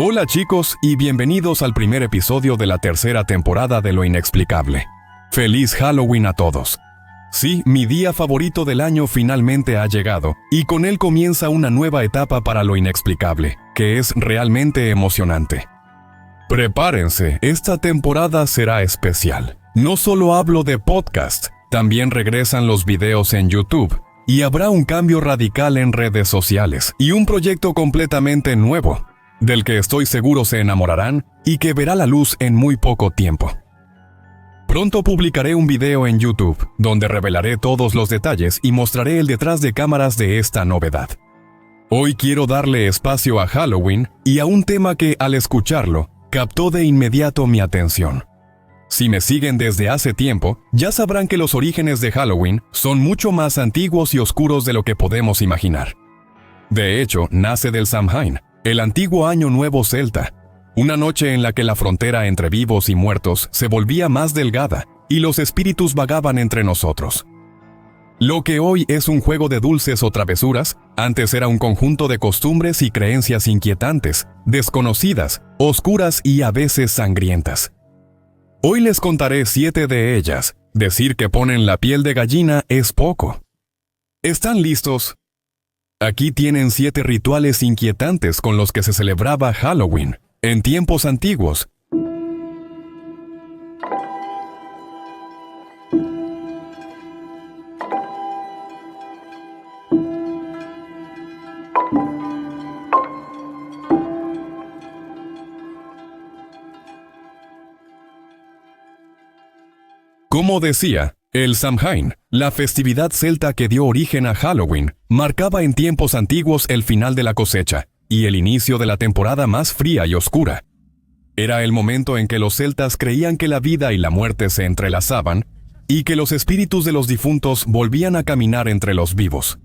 Hola chicos y bienvenidos al primer episodio de la tercera temporada de Lo Inexplicable. ¡Feliz Halloween a todos! Sí, mi día favorito del año finalmente ha llegado, y con él comienza una nueva etapa para Lo Inexplicable, que es realmente emocionante. Prepárense, esta temporada será especial. No solo hablo de podcast, también regresan los videos en YouTube, y habrá un cambio radical en redes sociales, y un proyecto completamente nuevo, del que estoy seguro se enamorarán y que verá la luz en muy poco tiempo. Pronto publicaré un video en YouTube, donde revelaré todos los detalles y mostraré el detrás de cámaras de esta novedad. Hoy quiero darle espacio a Halloween y a un tema que, al escucharlo, captó de inmediato mi atención. Si me siguen desde hace tiempo, ya sabrán que los orígenes de Halloween son mucho más antiguos y oscuros de lo que podemos imaginar. De hecho, nace del Samhain, el antiguo año nuevo celta, una noche en la que la frontera entre vivos y muertos se volvía más delgada y los espíritus vagaban entre nosotros. Lo que hoy es un juego de dulces o travesuras, antes era un conjunto de costumbres y creencias inquietantes, desconocidas, oscuras y a veces sangrientas. Hoy les contaré 7 de ellas. Decir que ponen la piel de gallina es poco. ¿Están listos? Aquí tienen 7 rituales inquietantes con los que se celebraba Halloween, en tiempos antiguos. Como decía, el Samhain, la festividad celta que dio origen a Halloween, marcaba en tiempos antiguos el final de la cosecha y el inicio de la temporada más fría y oscura. Era el momento en que los celtas creían que la vida y la muerte se entrelazaban y que los espíritus de los difuntos volvían a caminar entre los vivos.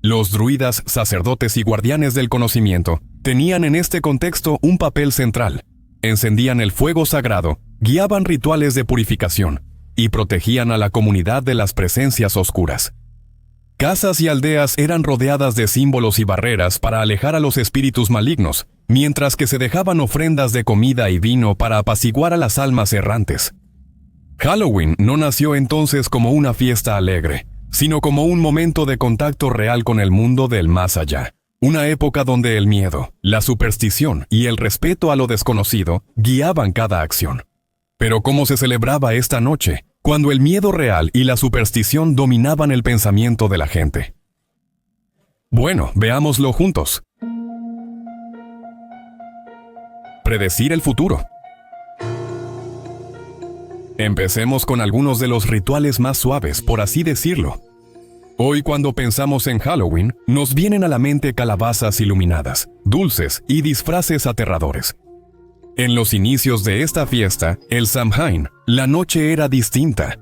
Los druidas, sacerdotes y guardianes del conocimiento tenían en este contexto un papel central. Encendían el fuego sagrado, guiaban rituales de purificación y protegían a la comunidad de las presencias oscuras. Casas y aldeas eran rodeadas de símbolos y barreras para alejar a los espíritus malignos, mientras que se dejaban ofrendas de comida y vino para apaciguar a las almas errantes. Halloween no nació entonces como una fiesta alegre, sino como un momento de contacto real con el mundo del más allá. Una época donde el miedo, la superstición y el respeto a lo desconocido guiaban cada acción. Pero ¿cómo se celebraba esta noche, cuando el miedo real y la superstición dominaban el pensamiento de la gente? Bueno, veámoslo juntos. Predecir el futuro. Empecemos con algunos de los rituales más suaves, por así decirlo. Hoy, cuando pensamos en Halloween, nos vienen a la mente calabazas iluminadas, dulces y disfraces aterradores. En los inicios de esta fiesta, el Samhain, la noche era distinta.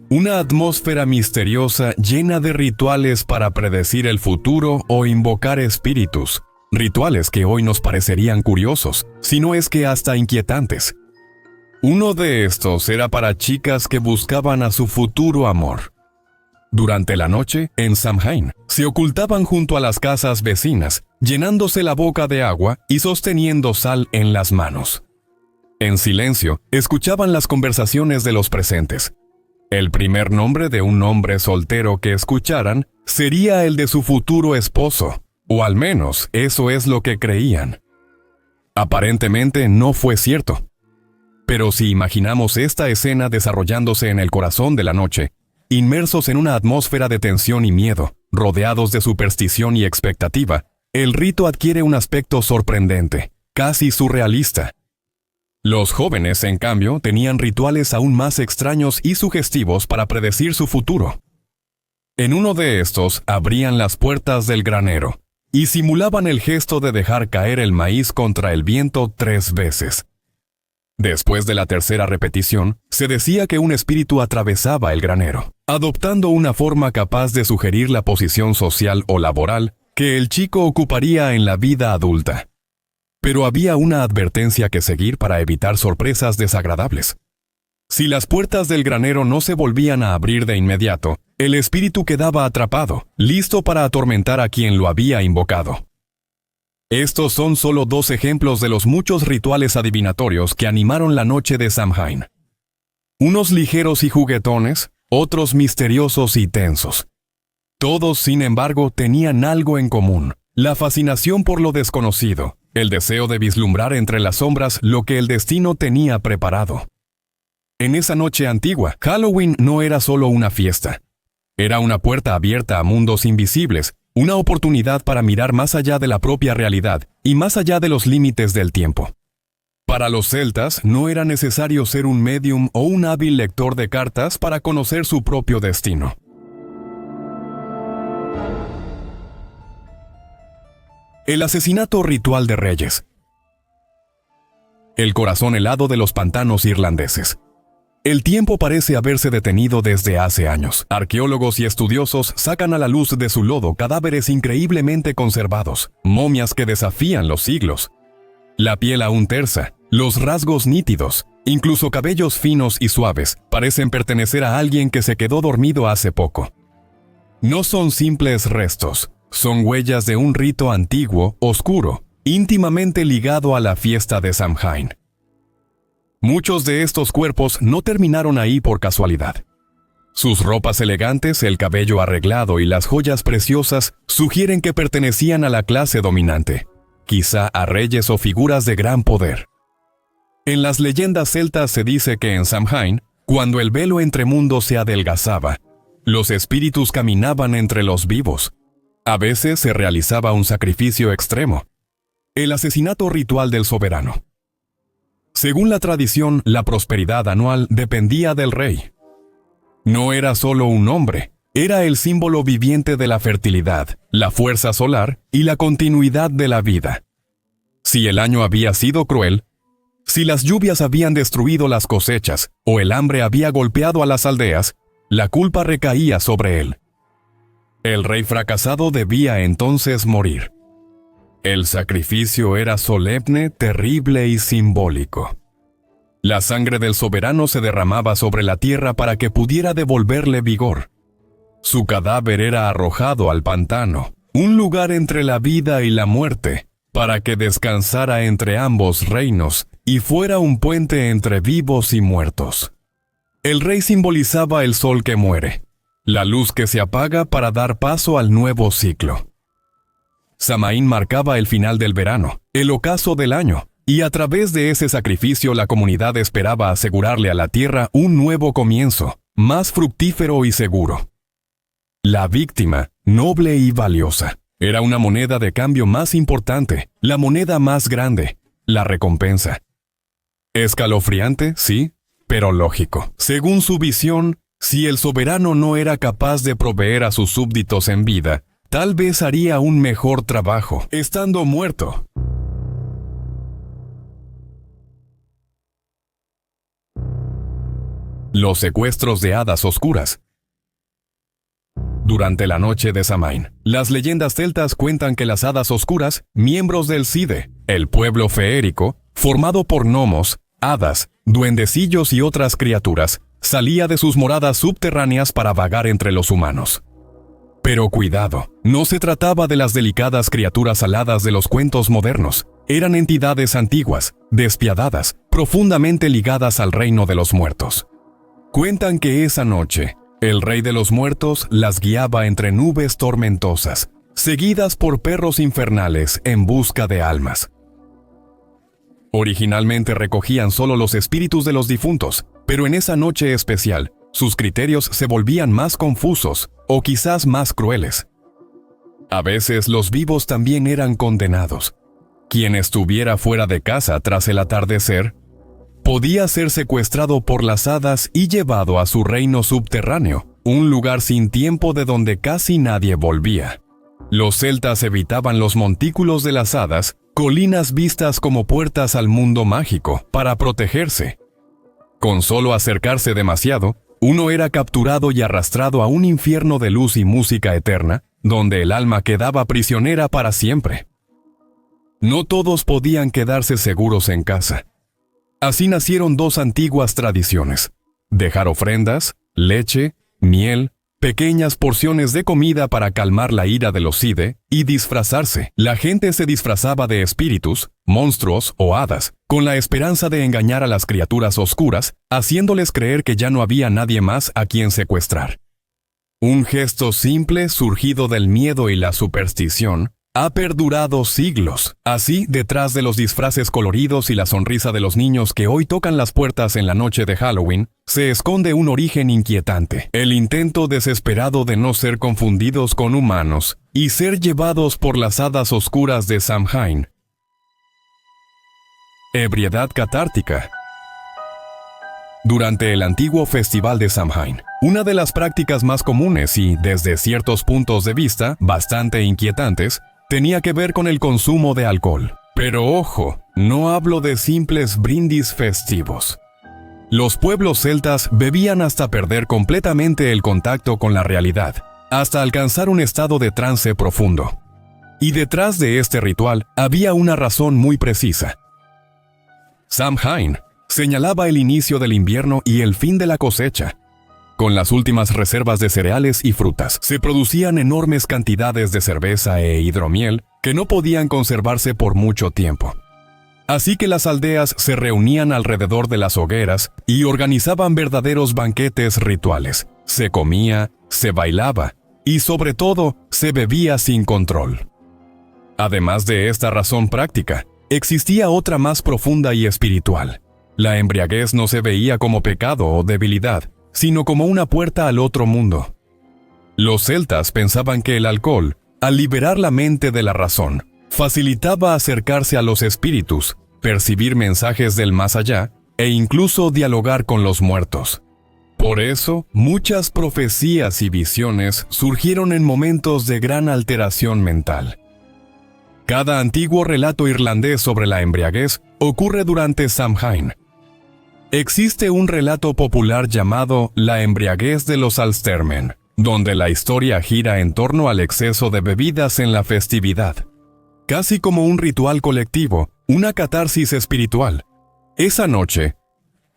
Una atmósfera misteriosa llena de rituales para predecir el futuro o invocar espíritus. Rituales que hoy nos parecerían curiosos, si no es que hasta inquietantes. Uno de estos era para chicas que buscaban a su futuro amor. Durante la noche, en Samhain, se ocultaban junto a las casas vecinas, llenándose la boca de agua y sosteniendo sal en las manos. En silencio, escuchaban las conversaciones de los presentes. El primer nombre de un hombre soltero que escucharan sería el de su futuro esposo, o al menos eso es lo que creían. Aparentemente no fue cierto. Pero si imaginamos esta escena desarrollándose en el corazón de la noche, inmersos en una atmósfera de tensión y miedo, rodeados de superstición y expectativa, el rito adquiere un aspecto sorprendente, casi surrealista. Los jóvenes, en cambio, tenían rituales aún más extraños y sugestivos para predecir su futuro. En uno de estos, abrían las puertas del granero y simulaban el gesto de dejar caer el maíz contra el viento 3 veces. Después de la tercera repetición, se decía que un espíritu atravesaba el granero, adoptando una forma capaz de sugerir la posición social o laboral que el chico ocuparía en la vida adulta. Pero había una advertencia que seguir para evitar sorpresas desagradables. Si las puertas del granero no se volvían a abrir de inmediato, el espíritu quedaba atrapado, listo para atormentar a quien lo había invocado. Estos son solo 2 ejemplos de los muchos rituales adivinatorios que animaron la noche de Samhain. Unos ligeros y juguetones, otros misteriosos y tensos. Todos, sin embargo, tenían algo en común: la fascinación por lo desconocido, el deseo de vislumbrar entre las sombras lo que el destino tenía preparado. En esa noche antigua, Halloween no era solo una fiesta. Era una puerta abierta a mundos invisibles, una oportunidad para mirar más allá de la propia realidad y más allá de los límites del tiempo. Para los celtas no era necesario ser un médium o un hábil lector de cartas para conocer su propio destino. El asesinato ritual de reyes. El corazón helado de los pantanos irlandeses. El tiempo parece haberse detenido desde hace años. Arqueólogos y estudiosos sacan a la luz de su lodo cadáveres increíblemente conservados, momias que desafían los siglos. La piel aún tersa, los rasgos nítidos, incluso cabellos finos y suaves, parecen pertenecer a alguien que se quedó dormido hace poco. No son simples restos, son huellas de un rito antiguo, oscuro, íntimamente ligado a la fiesta de Samhain. Muchos de estos cuerpos no terminaron ahí por casualidad. Sus ropas elegantes, el cabello arreglado y las joyas preciosas sugieren que pertenecían a la clase dominante, quizá a reyes o figuras de gran poder. En las leyendas celtas se dice que en Samhain, cuando el velo entre mundos se adelgazaba, los espíritus caminaban entre los vivos. A veces se realizaba un sacrificio extremo: el asesinato ritual del soberano. Según la tradición, la prosperidad anual dependía del rey. No era solo un hombre, era el símbolo viviente de la fertilidad, la fuerza solar y la continuidad de la vida. Si el año había sido cruel, si las lluvias habían destruido las cosechas o el hambre había golpeado a las aldeas, la culpa recaía sobre él. El rey fracasado debía entonces morir. El sacrificio era solemne, terrible y simbólico. La sangre del soberano se derramaba sobre la tierra para que pudiera devolverle vigor. Su cadáver era arrojado al pantano, un lugar entre la vida y la muerte, para que descansara entre ambos reinos y fuera un puente entre vivos y muertos. El rey simbolizaba el sol que muere, la luz que se apaga para dar paso al nuevo ciclo. Samhain marcaba el final del verano, el ocaso del año, y a través de ese sacrificio la comunidad esperaba asegurarle a la tierra un nuevo comienzo, más fructífero y seguro. La víctima, noble y valiosa, era una moneda de cambio más importante, la moneda más grande, la recompensa. Escalofriante, sí, pero lógico. Según su visión, si el soberano no era capaz de proveer a sus súbditos en vida, tal vez haría un mejor trabajo, estando muerto. Los secuestros de hadas oscuras. Durante la noche de Samhain, las leyendas celtas cuentan que las hadas oscuras, miembros del Side, el pueblo feérico, formado por gnomos, hadas, duendecillos y otras criaturas, salía de sus moradas subterráneas para vagar entre los humanos. Pero cuidado, no se trataba de las delicadas criaturas aladas de los cuentos modernos. Eran entidades antiguas, despiadadas, profundamente ligadas al reino de los muertos. Cuentan que esa noche, el rey de los muertos las guiaba entre nubes tormentosas, seguidas por perros infernales en busca de almas. Originalmente recogían solo los espíritus de los difuntos, pero en esa noche especial, sus criterios se volvían más confusos, o quizás más crueles. A veces los vivos también eran condenados. Quien estuviera fuera de casa tras el atardecer, podía ser secuestrado por las hadas y llevado a su reino subterráneo, un lugar sin tiempo de donde casi nadie volvía. Los celtas evitaban los montículos de las hadas, colinas vistas como puertas al mundo mágico, para protegerse. Con solo acercarse demasiado, uno era capturado y arrastrado a un infierno de luz y música eterna, donde el alma quedaba prisionera para siempre. No todos podían quedarse seguros en casa. Así nacieron dos antiguas tradiciones: dejar ofrendas, leche, miel, pequeñas porciones de comida para calmar la ira de los Side y disfrazarse. La gente se disfrazaba de espíritus, monstruos o hadas, con la esperanza de engañar a las criaturas oscuras, haciéndoles creer que ya no había nadie más a quien secuestrar. Un gesto simple surgido del miedo y la superstición ha perdurado siglos. Así, detrás de los disfraces coloridos y la sonrisa de los niños que hoy tocan las puertas en la noche de Halloween, se esconde un origen inquietante: el intento desesperado de no ser confundidos con humanos y ser llevados por las hadas oscuras de Samhain. Ebriedad catártica. Durante el antiguo festival de Samhain, una de las prácticas más comunes y, desde ciertos puntos de vista, bastante inquietantes, tenía que ver con el consumo de alcohol. Pero ojo, no hablo de simples brindis festivos. Los pueblos celtas bebían hasta perder completamente el contacto con la realidad, hasta alcanzar un estado de trance profundo. Y detrás de este ritual había una razón muy precisa. Samhain señalaba el inicio del invierno y el fin de la cosecha. Con las últimas reservas de cereales y frutas, se producían enormes cantidades de cerveza e hidromiel que no podían conservarse por mucho tiempo. Así que las aldeas se reunían alrededor de las hogueras y organizaban verdaderos banquetes rituales. Se comía, se bailaba y, sobre todo, se bebía sin control. Además de esta razón práctica, existía otra más profunda y espiritual. La embriaguez no se veía como pecado o debilidad, sino como una puerta al otro mundo. Los celtas pensaban que el alcohol, al liberar la mente de la razón, facilitaba acercarse a los espíritus, percibir mensajes del más allá e incluso dialogar con los muertos. Por eso, muchas profecías y visiones surgieron en momentos de gran alteración mental. Cada antiguo relato irlandés sobre la embriaguez ocurre durante Samhain. Existe un relato popular llamado La embriaguez de los Alstermen, donde la historia gira en torno al exceso de bebidas en la festividad. Casi como un ritual colectivo, una catarsis espiritual. Esa noche,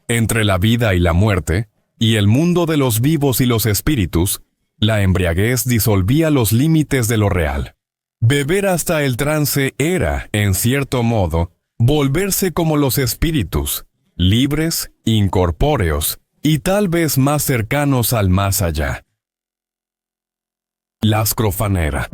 entre la vida y la muerte, y el mundo de los vivos y los espíritus, la embriaguez disolvía los límites de lo real. Beber hasta el trance era, en cierto modo, volverse como los espíritus, libres, incorpóreos y tal vez más cercanos al más allá. La scrofanera.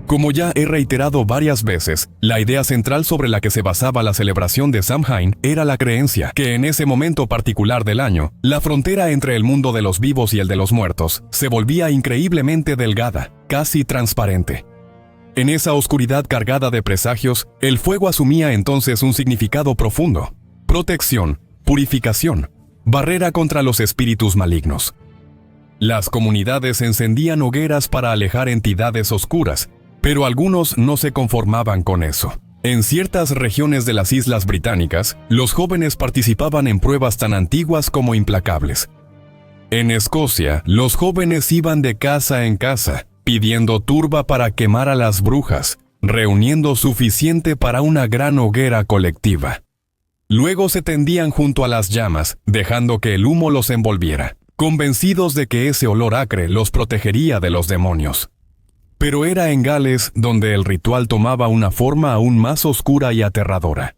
Como ya he reiterado varias veces, la idea central sobre la que se basaba la celebración de Samhain era la creencia que en ese momento particular del año, la frontera entre el mundo de los vivos y el de los muertos se volvía increíblemente delgada, casi transparente. En esa oscuridad cargada de presagios, el fuego asumía entonces un significado profundo: protección, purificación, barrera contra los espíritus malignos. Las comunidades encendían hogueras para alejar entidades oscuras, pero algunos no se conformaban con eso. En ciertas regiones de las Islas Británicas, los jóvenes participaban en pruebas tan antiguas como implacables. En Escocia, los jóvenes iban de casa en casa, pidiendo turba para quemar a las brujas, reuniendo suficiente para una gran hoguera colectiva. Luego se tendían junto a las llamas, dejando que el humo los envolviera, convencidos de que ese olor acre los protegería de los demonios. Pero era en Gales donde el ritual tomaba una forma aún más oscura y aterradora.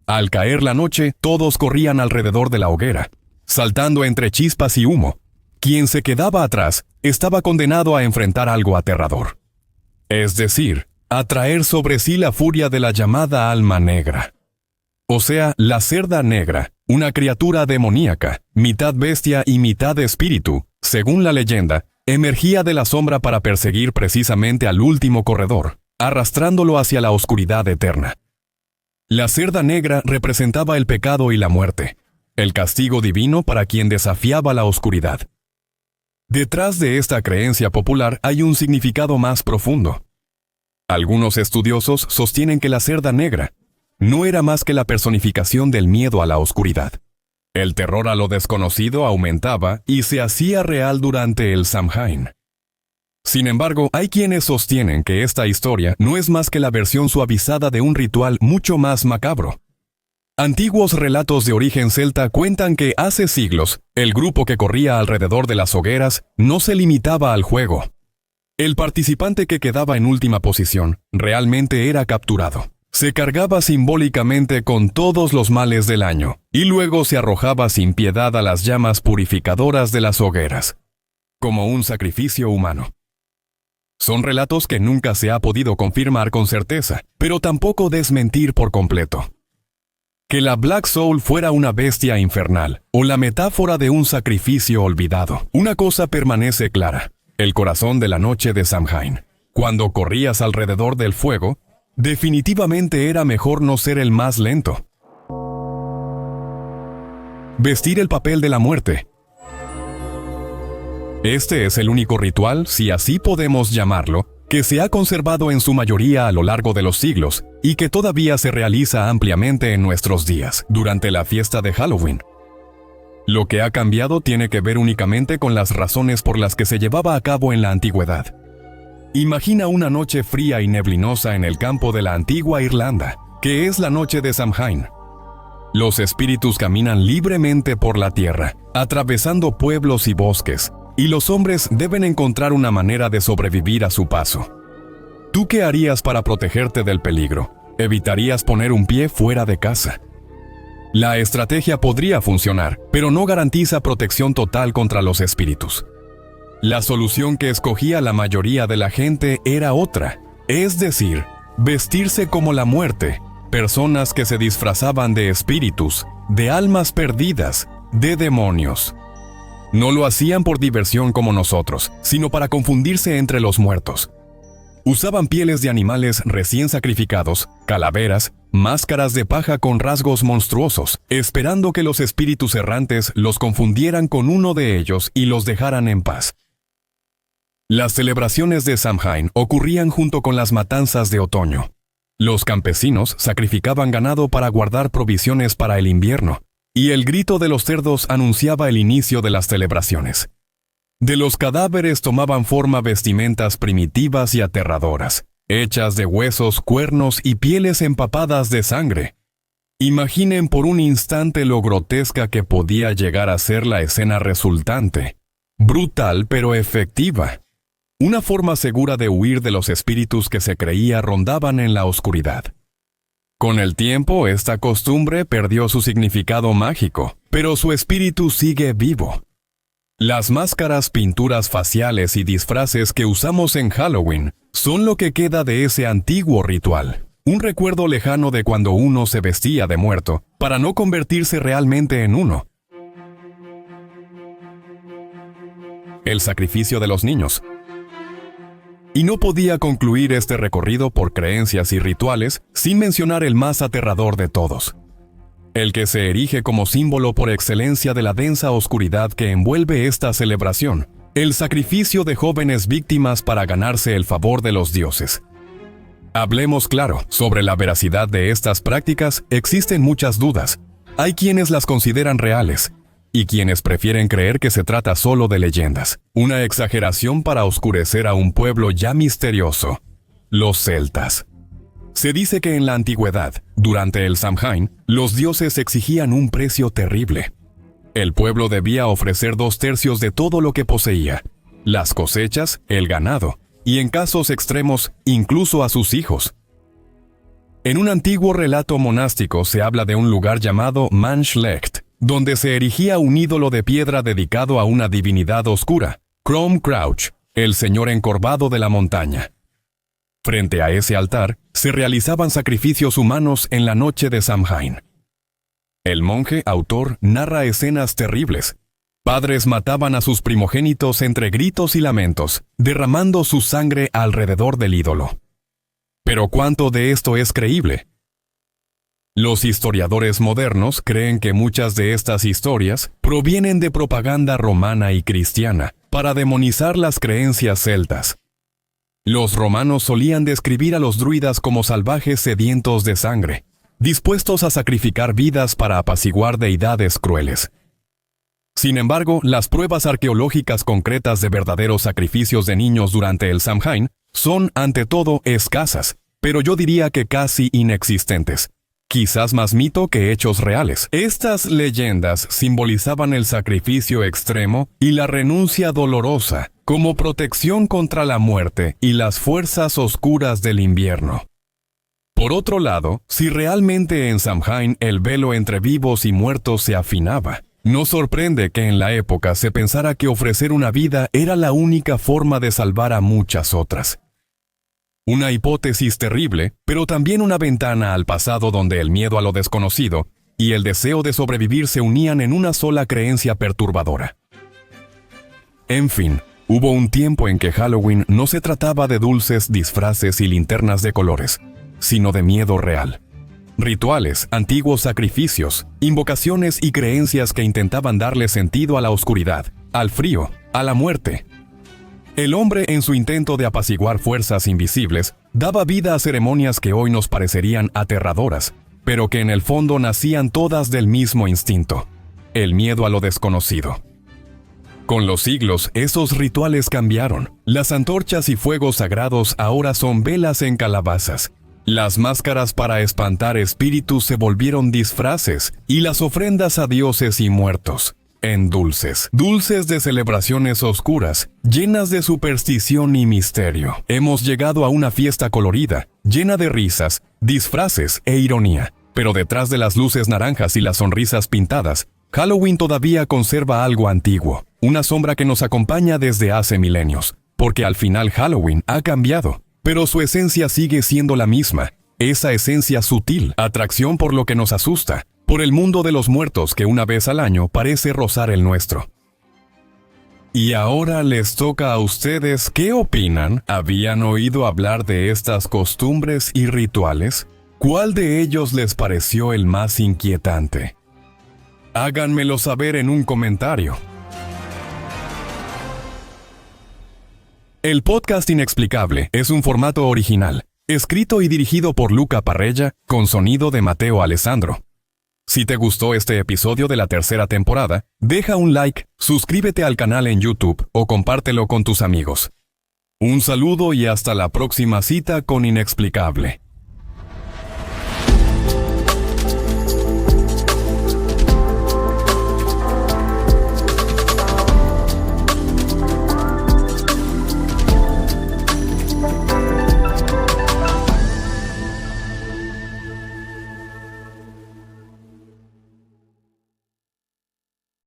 Al caer la noche, todos corrían alrededor de la hoguera, saltando entre chispas y humo. Quien se quedaba atrás estaba condenado a enfrentar algo aterrador. Es decir, a traer sobre sí la furia de la llamada alma negra. O sea, la cerda negra, una criatura demoníaca, mitad bestia y mitad espíritu, según la leyenda, emergía de la sombra para perseguir precisamente al último corredor, arrastrándolo hacia la oscuridad eterna. La cerda negra representaba el pecado y la muerte, el castigo divino para quien desafiaba la oscuridad. Detrás de esta creencia popular hay un significado más profundo. Algunos estudiosos sostienen que la cerda negra no era más que la personificación del miedo a la oscuridad. El terror a lo desconocido aumentaba y se hacía real durante el Samhain. Sin embargo, hay quienes sostienen que esta historia no es más que la versión suavizada de un ritual mucho más macabro. Antiguos relatos de origen celta cuentan que hace siglos, el grupo que corría alrededor de las hogueras no se limitaba al juego. El participante que quedaba en última posición realmente era capturado. Se cargaba simbólicamente con todos los males del año, y luego se arrojaba sin piedad a las llamas purificadoras de las hogueras, como un sacrificio humano. Son relatos que nunca se ha podido confirmar con certeza, pero tampoco desmentir por completo. Que la Black Soul fuera una bestia infernal, o la metáfora de un sacrificio olvidado. Una cosa permanece clara: el corazón de la noche de Samhain. Cuando corrías alrededor del fuego, definitivamente era mejor no ser el más lento. Vestir el papel de la muerte. Este es el único ritual, si así podemos llamarlo, que se ha conservado en su mayoría a lo largo de los siglos y que todavía se realiza ampliamente en nuestros días, durante la fiesta de Halloween. Lo que ha cambiado tiene que ver únicamente con las razones por las que se llevaba a cabo en la antigüedad. Imagina una noche fría y neblinosa en el campo de la antigua Irlanda, que es la noche de Samhain. Los espíritus caminan libremente por la tierra, atravesando pueblos y bosques, y los hombres deben encontrar una manera de sobrevivir a su paso. ¿Tú qué harías para protegerte del peligro? Evitarías poner un pie fuera de casa. La estrategia podría funcionar, pero no garantiza protección total contra los espíritus. La solución que escogía la mayoría de la gente era otra, es decir, vestirse como la muerte, personas que se disfrazaban de espíritus, de almas perdidas, de demonios. No lo hacían por diversión como nosotros, sino para confundirse entre los muertos. Usaban pieles de animales recién sacrificados, calaveras, máscaras de paja con rasgos monstruosos, esperando que los espíritus errantes los confundieran con uno de ellos y los dejaran en paz. Las celebraciones de Samhain ocurrían junto con las matanzas de otoño. Los campesinos sacrificaban ganado para guardar provisiones para el invierno, y el grito de los cerdos anunciaba el inicio de las celebraciones. De los cadáveres tomaban forma vestimentas primitivas y aterradoras, hechas de huesos, cuernos y pieles empapadas de sangre. Imaginen por un instante lo grotesca que podía llegar a ser la escena resultante. Brutal pero efectiva. Una forma segura de huir de los espíritus que se creía rondaban en la oscuridad. Con el tiempo, esta costumbre perdió su significado mágico, pero su espíritu sigue vivo. Las máscaras, pinturas faciales y disfraces que usamos en Halloween son lo que queda de ese antiguo ritual. Un recuerdo lejano de cuando uno se vestía de muerto, para no convertirse realmente en uno. El sacrificio de los niños. Y no podía concluir este recorrido por creencias y rituales sin mencionar el más aterrador de todos. El que se erige como símbolo por excelencia de la densa oscuridad que envuelve esta celebración, el sacrificio de jóvenes víctimas para ganarse el favor de los dioses. Hablemos claro, sobre la veracidad de estas prácticas existen muchas dudas. Hay quienes las consideran reales, y quienes prefieren creer que se trata solo de leyendas, una exageración para oscurecer a un pueblo ya misterioso, los celtas. Se dice que en la antigüedad, durante el Samhain, los dioses exigían un precio terrible. El pueblo debía ofrecer 2/3 de todo lo que poseía, las cosechas, el ganado, y en casos extremos, incluso a sus hijos. En un antiguo relato monástico se habla de un lugar llamado Manchlecht, donde se erigía un ídolo de piedra dedicado a una divinidad oscura, Crom Crouch, el señor encorvado de la montaña. Frente a ese altar, se realizaban sacrificios humanos en la noche de Samhain. El monje autor narra escenas terribles. Padres mataban a sus primogénitos entre gritos y lamentos, derramando su sangre alrededor del ídolo. Pero ¿cuánto de esto es creíble? Los historiadores modernos creen que muchas de estas historias provienen de propaganda romana y cristiana para demonizar las creencias celtas. Los romanos solían describir a los druidas como salvajes sedientos de sangre, dispuestos a sacrificar vidas para apaciguar deidades crueles. Sin embargo, las pruebas arqueológicas concretas de verdaderos sacrificios de niños durante el Samhain son, ante todo, escasas, pero yo diría que casi inexistentes. quizás más mito que hechos reales. Estas leyendas simbolizaban el sacrificio extremo y la renuncia dolorosa como protección contra la muerte y las fuerzas oscuras del invierno. Por otro lado, si realmente en Samhain el velo entre vivos y muertos se afinaba, no sorprende que en la época se pensara que ofrecer una vida era la única forma de salvar a muchas otras. Una hipótesis terrible, pero también una ventana al pasado donde el miedo a lo desconocido y el deseo de sobrevivir se unían en una sola creencia perturbadora. En fin, hubo un tiempo en que Halloween no se trataba de dulces, disfraces y linternas de colores, sino de miedo real. Rituales, antiguos sacrificios, invocaciones y creencias que intentaban darle sentido a la oscuridad, al frío, a la muerte. El hombre, en su intento de apaciguar fuerzas invisibles, daba vida a ceremonias que hoy nos parecerían aterradoras, pero que en el fondo nacían todas del mismo instinto: el miedo a lo desconocido. Con los siglos, esos rituales cambiaron. Las antorchas y fuegos sagrados ahora son velas en calabazas. Las máscaras para espantar espíritus se volvieron disfraces, y las ofrendas a dioses y muertos en dulces. Dulces de celebraciones oscuras, llenas de superstición y misterio. Hemos llegado a una fiesta colorida, llena de risas, disfraces e ironía. Pero detrás de las luces naranjas y las sonrisas pintadas, Halloween todavía conserva algo antiguo, una sombra que nos acompaña desde hace milenios. Porque al final Halloween ha cambiado, pero su esencia sigue siendo la misma. Esa esencia sutil, atracción por lo que nos asusta, por el mundo de los muertos que una vez al año parece rozar el nuestro. Y ahora les toca a ustedes. ¿Qué opinan? ¿Habían oído hablar de estas costumbres y rituales? ¿Cuál de ellos les pareció el más inquietante? Háganmelo saber en un comentario. El podcast Inexplicable es un formato original, escrito y dirigido por Luca Parrella, con sonido de Mateo Alessandro. Si te gustó este episodio de la tercera temporada, deja un like, suscríbete al canal en YouTube o compártelo con tus amigos. Un saludo y hasta la próxima cita con Inexplicable.